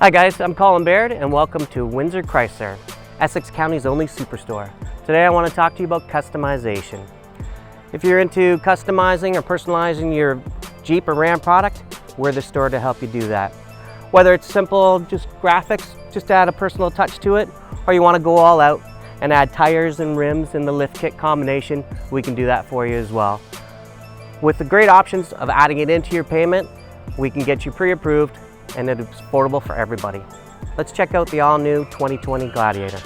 Hi guys, I'm Colin Baird and welcome to Windsor Chrysler, Essex County's only superstore. Today I want to talk to you about customization. If you're into customizing or personalizing your Jeep or Ram product, we're the store to help you do that. Whether it's simple, just graphics, just to add a personal touch to it, or you want to go all out and add tires and rims in the lift kit combination, we can do that for you as well. With the great options of adding it into your payment, we can get you pre-approved and it's affordable for everybody. Let's check out the all-new 2020 Gladiator.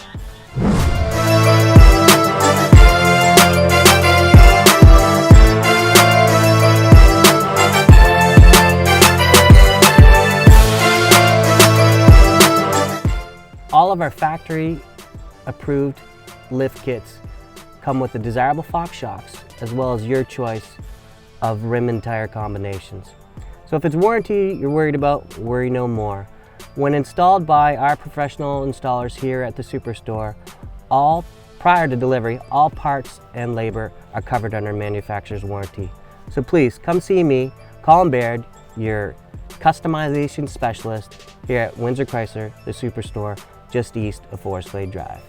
All of our factory approved lift kits come with the desirable Fox shocks as well as your choice of rim and tire combinations. So if it's warranty you're worried about, worry no more. When installed by our professional installers here at the Superstore, prior to delivery, all parts and labor are covered under manufacturer's warranty. So please come see me, Colin Baird, your customization specialist here at Windsor Chrysler, the Superstore, just east of Forest Glade Drive.